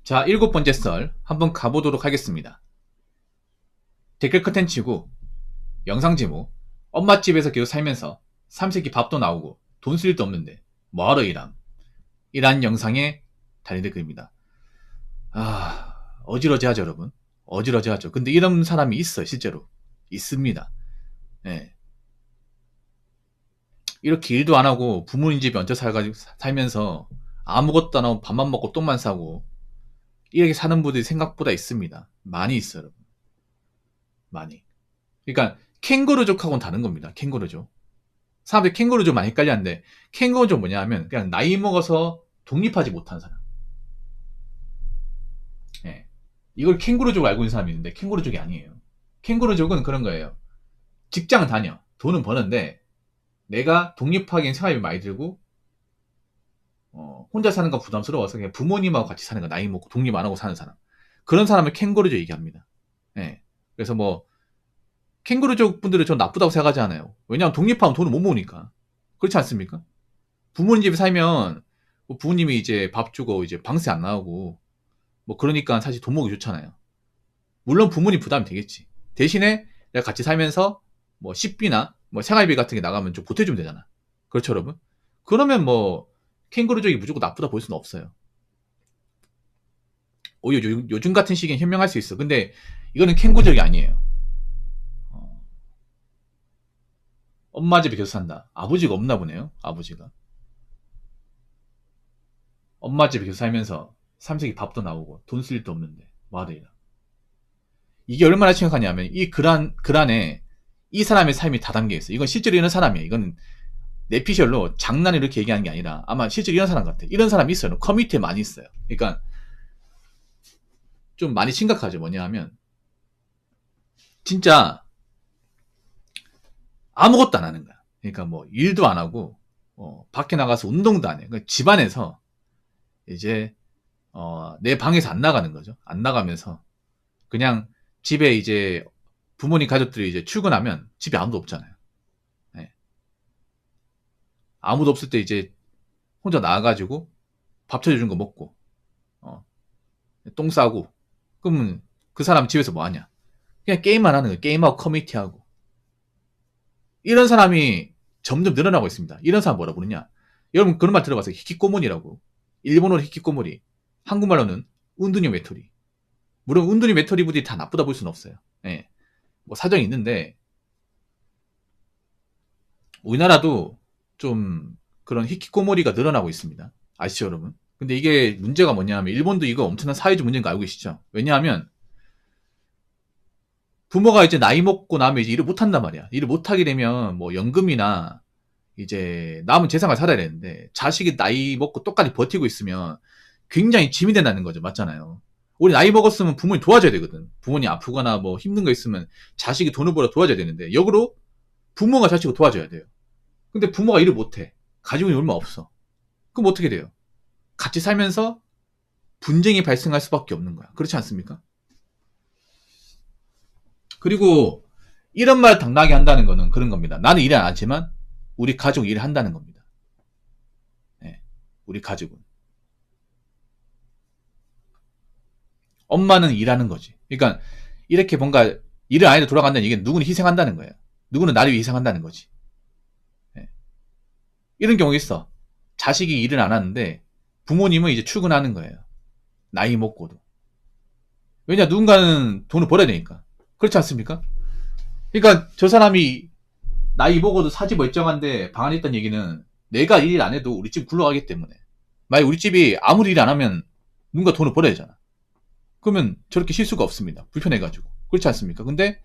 자, 7번째 썰 한번 가보도록 하겠습니다. 댓글 컨텐츠고 영상 제목 엄마집에서 계속 살면서 삼세끼 밥도 나오고 돈 쓸 일도 없는데 뭐하러 일함, 이란 영상에 달린 댓글입니다. 어지러지하죠 여러분. 어지러지하죠. 근데 이런 사람이 있어요. 실제로 있습니다. 네. 이렇게 일도 안 하고 부모님 집에 얹혀 살면서 아무것도 안 하고 밥만 먹고 똥만 싸고 이렇게 사는 분들이 생각보다 있습니다. 많이 있어요 여러분. 많이. 그러니까 캥거루족하고는 다른 겁니다. 캥거루족. 사람들이 캥거루족 많이 헷갈리는데, 캥거루족 뭐냐 하면 그냥 나이 먹어서 독립하지 못한 사람. 예. 이걸 캥거루족을 알고 있는 사람이 있는데 캥거루족이 아니에요. 캥거루족은 그런 거예요. 직장은 다녀. 돈은 버는데 내가 독립하기엔 생활비 많이 들고 혼자 사는 거 부담스러워서 그냥 부모님하고 같이 사는 거, 나이 먹고 독립 안 하고 사는 사람. 그런 사람을 캥거루족 얘기합니다. 예. 그래서 뭐 캥거루족 분들은 전 나쁘다고 생각하지 않아요. 왜냐하면 독립하면 돈을 못 모으니까. 그렇지 않습니까? 부모님 집에 살면 뭐 부모님이 이제 밥 주고 이제 방세 안 나오고 뭐 그러니까 사실 돈 모으기 좋잖아요. 물론 부모님 부담이 되겠지. 대신에 내가 같이 살면서 뭐 식비나 뭐 생활비 같은 게 나가면 좀 보태주면 되잖아. 그렇죠 여러분? 그러면 뭐 캥거루족이 무조건 나쁘다 볼 수는 없어요. 오히려 요즘 같은 시기엔 현명할 수 있어. 근데 이거는 캥거루족이 아니에요. 엄마 집에 계속 산다. 아버지가 없나 보네요. 아버지가. 엄마 집에 계속 살면서 삼색이 밥도 나오고 돈 쓸 일도 없는데 뭐하러 일하. 이게 얼마나 심각하냐면 이 글 안에 이 사람의 삶이 다 담겨 있어. 이건 실제로 이런 사람이에요. 이건 내피셜로 장난을 이렇게 얘기하는 게 아니라 아마 실제로 이런 사람 같아. 이런 사람이 있어요. 커뮤니티에 많이 있어요. 그러니까 좀 많이 심각하죠. 뭐냐 하면 진짜 아무것도 안 하는 거야. 그러니까 뭐 일도 안 하고 밖에 나가서 운동도 안 해. 그러니까 집안에서 이제 내 방에서 안 나가는 거죠. 안 나가면서 그냥 집에 이제 부모님 가족들이 이제 출근하면 집에 아무도 없잖아요. 네. 아무도 없을 때 이제 혼자 나와가지고 밥 차려준 거 먹고 똥 싸고. 그러면 그 사람 집에서 뭐 하냐? 그냥 게임만 하는 거예요. 게임하고 커뮤니티하고. 이런 사람이 점점 늘어나고 있습니다. 이런 사람 뭐라 부르냐? 여러분 그런 말 들어봤어요. 히키코모리라고. 일본어로 히키코모리, 한국말로는 운두니 메토리. 물론 운두니 메토리 분들이 다 나쁘다 볼 수는 없어요. 예. 뭐 사정이 있는데 우리나라도 좀 그런 히키코모리가 늘어나고 있습니다. 아시죠 여러분? 근데 이게 문제가 뭐냐면 일본도 이거 엄청난 사회적 문제인 거 알고 계시죠? 왜냐하면 부모가 이제 나이 먹고 나면 이제 일을 못 한단 말이야. 일을 못 하게 되면 뭐 연금이나 이제 남은 재산을 살아야 되는데 자식이 나이 먹고 똑같이 버티고 있으면 굉장히 짐이 된다는 거죠. 맞잖아요. 우리 나이 먹었으면 부모님 도와줘야 되거든. 부모님 아프거나 뭐 힘든 거 있으면 자식이 돈을 벌어 도와줘야 되는데 역으로 부모가 자식을 도와줘야 돼요. 근데 부모가 일을 못해. 가지고 있는 얼마 없어. 그럼 어떻게 돼요? 같이 살면서 분쟁이 발생할 수밖에 없는 거야. 그렇지 않습니까? 그리고 이런 말 당당하게 한다는 거는 그런 겁니다. 나는 일을 안 하지만 우리 가족이 일을 한다는 겁니다. 네, 우리 가족은. 엄마는 일하는 거지. 그러니까 이렇게 뭔가 일을 안 해도 돌아간다는 얘기는 누구는 희생한다는 거예요. 누구는 나를 위해 희생한다는 거지. 네. 이런 경우 있어. 자식이 일을 안 하는데 부모님은 이제 출근하는 거예요. 나이 먹고도. 왜냐 누군가는 돈을 벌어야 되니까. 그렇지 않습니까? 그러니까 저 사람이 나이 먹어도 사지 멀쩡한데 방 안에 있다는 얘기는 내가 일 안 해도 우리 집 굴러가기 때문에. 만약 우리 집이 아무리 일 안 하면 누군가 돈을 벌어야 되잖아. 그러면 저렇게 쉴 수가 없습니다. 불편해가지고. 그렇지 않습니까? 근데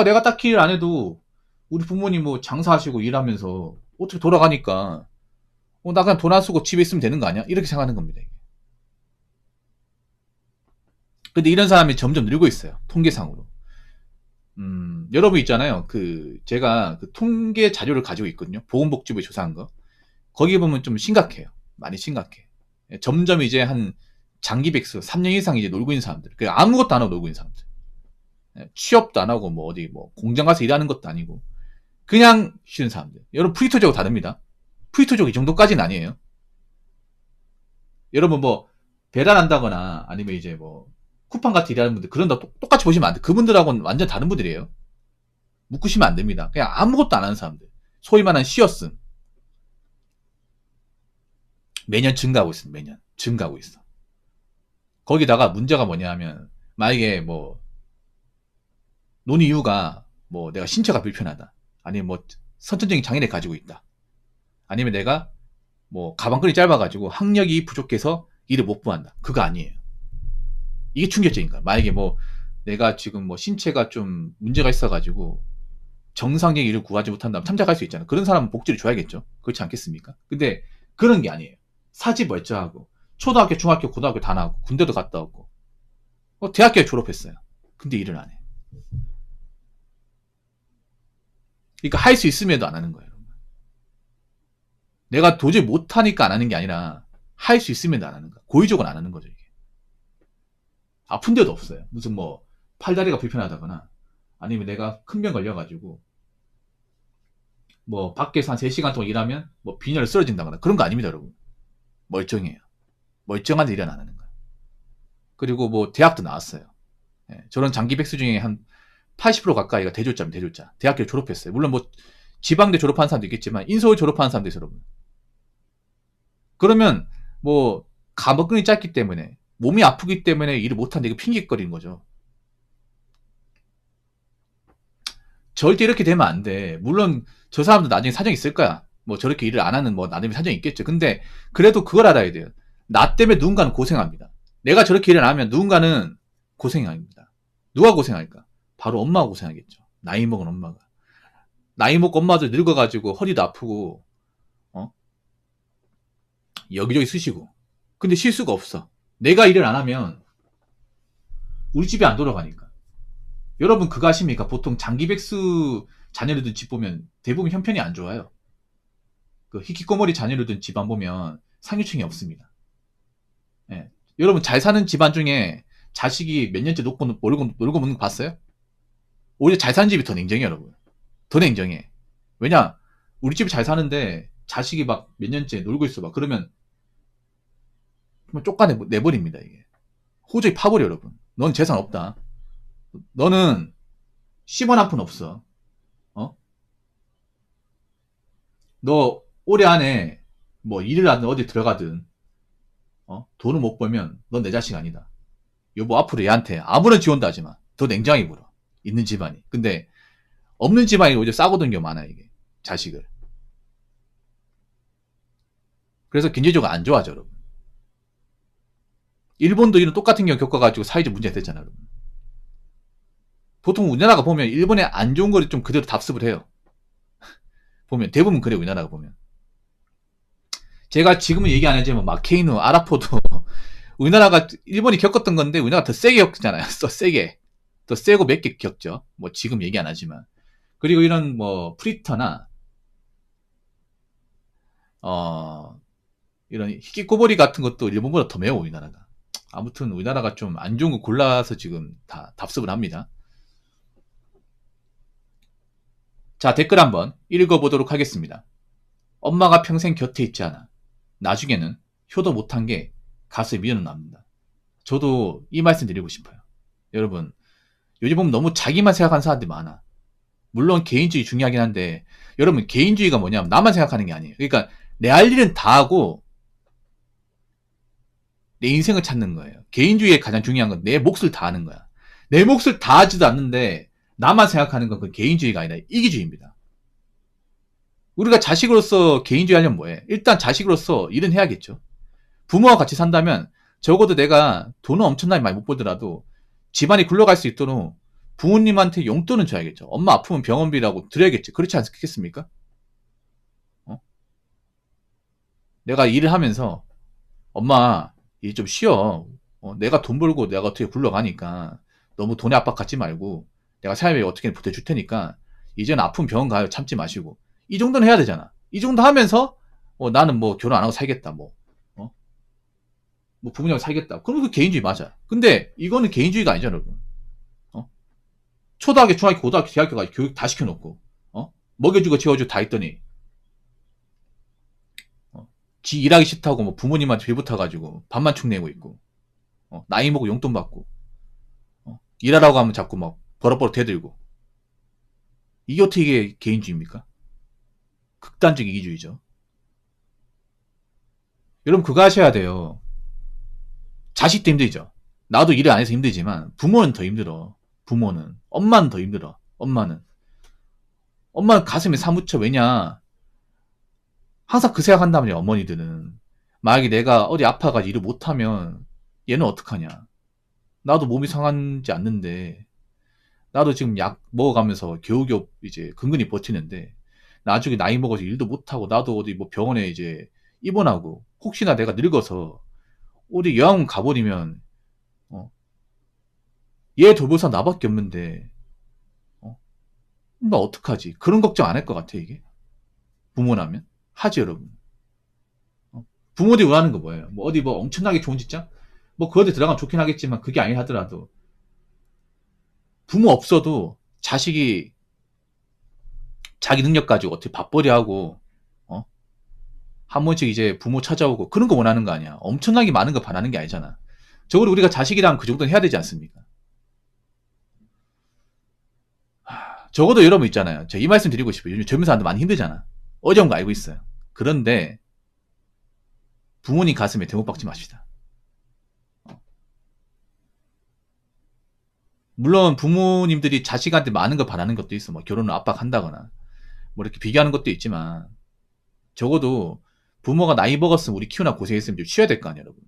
내가 딱히 일 안 해도 우리 부모님 뭐 장사하시고 일하면서 어떻게 돌아가니까 나 그냥 돈 안 쓰고 집에 있으면 되는 거 아니야? 이렇게 생각하는 겁니다. 근데 이런 사람이 점점 늘고 있어요. 통계상으로. 여러분 있잖아요. 제가 그 통계 자료를 가지고 있거든요. 보건복지부에 조사한 거. 거기 보면 좀 심각해요. 많이 심각해. 점점 이제 한 장기 백수, 3년 이상 이제 놀고 있는 사람들. 아무것도 안 하고 놀고 있는 사람들. 취업도 안 하고 뭐 어디 뭐 공장 가서 일하는 것도 아니고 그냥 쉬는 사람들. 여러분 프리토족하고 다릅니다. 프리토족 이 정도까지는 아니에요. 여러분 뭐 배달한다거나 아니면 이제 뭐 쿠팡 같은 일하는 분들 그런 다 똑같이 보시면 안 돼. 그분들하고는 완전 다른 분들이에요. 묶으시면 안 됩니다. 그냥 아무것도 안 하는 사람들. 소위 말하는 쉬었음. 매년 증가하고 있습니다. 매년 증가하고 있어. 거기다가 문제가 뭐냐 하면 만약에 뭐 논의 이유가 뭐 내가 신체가 불편하다. 아니면 뭐 선천적인 장애를 가지고 있다. 아니면 내가 뭐 가방끈이 짧아가지고 학력이 부족해서 일을 못 구한다. 그거 아니에요. 이게 충격적인 거야. 만약에 뭐 내가 지금 뭐 신체가 좀 문제가 있어가지고 정상적인 일을 구하지 못한다면 참작할 수 있잖아. 그런 사람은 복지를 줘야겠죠. 그렇지 않겠습니까? 근데 그런 게 아니에요. 사지 멀쩡하고 초등학교, 중학교, 고등학교 다 나오고 군대도 갔다 오고 대학교에 졸업했어요. 근데 일을 안 해. 그러니까 할 수 있음에도 안 하는 거예요. 내가 도저히 못하니까 안 하는 게 아니라 할 수 있음에도 안 하는 거야. 고의적으로 안 하는 거죠. 이게. 아픈 데도 없어요. 무슨 뭐 팔다리가 불편하다거나 아니면 내가 큰 병 걸려가지고 뭐 밖에서 한 3시간 동안 일하면 뭐 빈혈 쓰러진다거나 그런 거 아닙니다, 여러분. 멀쩡해요. 멀쩡한데 일은 안 하는 거예요. 그리고 뭐 대학도 나왔어요. 예, 저런 장기 백수 중에 한 80% 가까이가 대졸자입니다. 대졸자. 대학교 졸업했어요. 물론 뭐 지방대 졸업하는 사람도 있겠지만 인서울 졸업하는 사람도 있어요, 여러분. 그러면 뭐 가방끈이 짧기 때문에 몸이 아프기 때문에 일을 못하는데 이거 핑계거리는 거죠. 절대 이렇게 되면 안 돼. 물론 저 사람도 나중에 사정이 있을 거야. 뭐 저렇게 일을 안 하는 뭐 나름의 사정이 있겠죠. 근데 그래도 그걸 알아야 돼요. 나 때문에 누군가는 고생합니다. 내가 저렇게 일을 안 하면 누군가는 고생합니다. 누가 고생할까? 바로 엄마가 고생하겠죠. 나이 먹은 엄마가. 나이 먹고 엄마도 늙어가지고 허리도 아프고 어? 여기저기 쓰시고. 근데 쉴 수가 없어. 내가 일을 안 하면 우리 집이 안 돌아가니까. 여러분 그거 아십니까? 보통 장기 백수 자녀를 둔 집 보면 대부분 형편이 안 좋아요. 그 히키코모리 자녀를 둔 집안 보면 상류층이 없습니다. 예. 여러분 잘 사는 집안 중에 자식이 몇 년째 놀고 먹는 거 봤어요? 오히려 잘 사는 집이 더 냉정해요, 여러분. 더 냉정해. 왜냐? 우리 집이 잘 사는데 자식이 막 몇 년째 놀고 있어 봐. 그러면 쫓아내버립니다, 이게. 호적이 파버려, 여러분. 넌 재산 없다. 너는 10원 한 푼 없어. 어? 너 올해 안에 뭐 일을 하든 어디 들어가든 돈을 못 벌면 넌 내 자식 아니다. 여보 앞으로 얘한테 아무런 지원도 하지 마. 더 냉정하게 굴어. 있는 집안이. 근데 없는 집안이 오히려 싸고든 게 많아 이게. 자식을. 그래서 경제적으로 안 좋아져 여러분. 일본도 이런 똑같은 경우 겪어가지고 사회적 문제가 됐잖아 여러분. 보통 우리나라가 보면 일본의 안 좋은 거를 좀 그대로 답습을 해요. 보면 대부분 그래요 우리나라가 보면. 제가 지금은 얘기 안 하지만 마케이누, 아라포도 우리나라가 일본이 겪었던 건데 우리나라가 더 세게 겪잖아요. 더 세게. 더 세고 몇 개 겪죠. 뭐 지금 얘기 안 하지만. 그리고 이런 뭐 프리터나 이런 히키코모리 같은 것도 일본보다 더 매워 우리나라가. 아무튼 우리나라가 좀 안 좋은 거 골라서 지금 다 답습을 합니다. 자 댓글 한번 읽어보도록 하겠습니다. 엄마가 평생 곁에 있지 않아. 나중에는 효도 못한 게 가슴에 미어는 납니다. 저도 이 말씀 드리고 싶어요. 여러분 요즘 보면 너무 자기만 생각하는 사람들이 많아. 물론 개인주의 중요하긴 한데 여러분 개인주의가 뭐냐면 나만 생각하는 게 아니에요. 그러니까 내 할 일은 다 하고 내 인생을 찾는 거예요. 개인주의의 가장 중요한 건 내 몫을 다 하는 거야. 내 몫을 다 하지도 않는데 나만 생각하는 건 그 개인주의가 아니라 이기주의입니다. 우리가 자식으로서 개인주의 하려면 뭐해? 일단 자식으로서 일은 해야겠죠. 부모와 같이 산다면 적어도 내가 돈은 엄청나게 많이 못 벌더라도 집안이 굴러갈 수 있도록 부모님한테 용돈은 줘야겠죠. 엄마 아프면 병원비라고 드려야겠죠. 그렇지 않겠습니까? 내가 일을 하면서 엄마 일 좀 쉬어. 내가 돈 벌고 내가 어떻게 굴러가니까 너무 돈에 압박 갖지 말고 내가 사회에 어떻게 보태줄 테니까 이제는 아픈 병원 가요. 참지 마시고. 이 정도는 해야 되잖아. 이 정도 하면서 나는 뭐 결혼 안 하고 살겠다. 뭐 부모님하고 살겠다. 그럼 그 개인주의 맞아. 근데 이거는 개인주의가 아니잖아, 여러분. 초등학교, 중학교, 고등학교, 대학교까지 교육 다 시켜놓고 먹여주고 재워주고 다 했더니 지 일하기 싫다고 뭐 부모님한테 빌붙어가지고 밥만 축내고 있고, 나이 먹고 용돈 받고, 일하라고 하면 자꾸 막 버럭버럭 대들고. 이게 어떻게 개인주의입니까? 극단적 이기주의죠. 여러분 그거 하셔야 돼요. 자식도 힘들죠. 나도 일을 안 해서 힘들지만 부모는 더 힘들어. 부모는. 엄마는 더 힘들어. 엄마는 가슴에 사무쳐. 왜냐, 항상 그 생각한단 말이야. 어머니들은 만약에 내가 어디 아파가지고 일을 못하면 얘는 어떡하냐. 나도 몸이 상하지 않는데, 나도 지금 약 먹어가면서 겨우겨우 이제 근근히 버티는데, 나중에 나이 먹어서 일도 못하고 나도 어디 뭐 병원에 이제 입원하고 혹시나 내가 늙어서 어디 요양원 가버리면 얘 돌볼 사람 나밖에 없는데 나 어떡하지? 그런 걱정 안 할 것 같아. 이게 부모라면 하지. 여러분, 부모들이 원하는 거 뭐예요? 뭐 어디 뭐 엄청나게 좋은 직장? 뭐 그런데 들어가면 좋긴 하겠지만 그게 아니 하더라도 부모 없어도 자식이 자기 능력 가지고 어떻게 밥벌이 하고 한 번씩 이제 부모 찾아오고 그런 거 원하는 거 아니야. 엄청나게 많은 거 바라는 게 아니잖아. 적어도 우리가 자식이랑 그 정도는 해야 되지 않습니까? 적어도 여러분 있잖아요. 제가 이 말씀 드리고 싶어요. 요즘 젊은 사람들 많이 힘들잖아. 어려운 거 알고 있어요. 그런데 부모님 가슴에 대못 박지 마십시다. 물론 부모님들이 자식한테 많은 걸 바라는 것도 있어. 뭐 결혼을 압박한다거나 뭐 이렇게 비교하는 것도 있지만 적어도 부모가 나이 먹었으면 우리 키우나 고생했으면 좀 쉬어야 될 거 아니야, 여러분.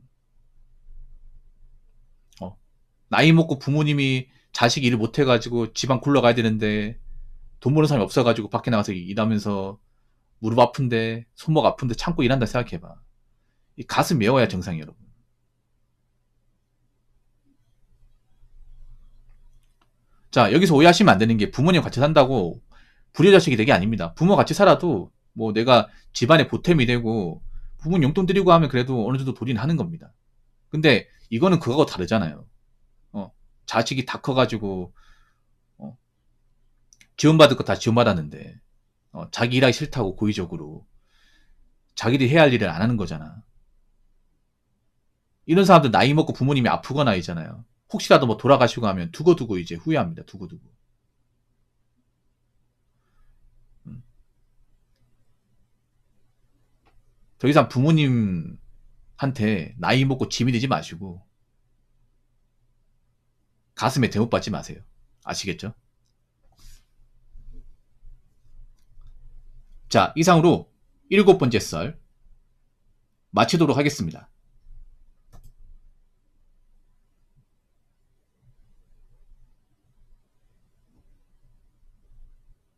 나이 먹고 부모님이 자식 일을 못 해가지고 집안 굴러가야 되는데 돈 버는 사람이 없어가지고 밖에 나가서 일하면서 무릎 아픈데 손목 아픈데 참고 일한다 생각해봐. 이 가슴 메워야 정상이, 여러분. 자, 여기서 오해하시면 안 되는 게 부모님 같이 산다고 불효자식이 되게 아닙니다. 부모 같이 살아도 뭐 내가 집안에 보탬이 되고 부모님 용돈 드리고 하면 그래도 어느 정도 도리는 하는 겁니다. 근데 이거는 그거하고 다르잖아요. 자식이 다 커가지고 어, 지원받을 거 다 지원받았는데 자기 일하기 싫다고 고의적으로 자기들이 해야 할 일을 안 하는 거잖아. 이런 사람들 나이 먹고 부모님이 아프거나 있잖아요. 혹시라도 뭐 돌아가시고 하면 두고두고 이제 후회합니다. 두고두고. 음. 더 이상 부모님한테 나이 먹고 짐이 되지 마시고 가슴에 대못 받지 마세요. 아시겠죠? 자, 이상으로 7번째 썰 마치도록 하겠습니다.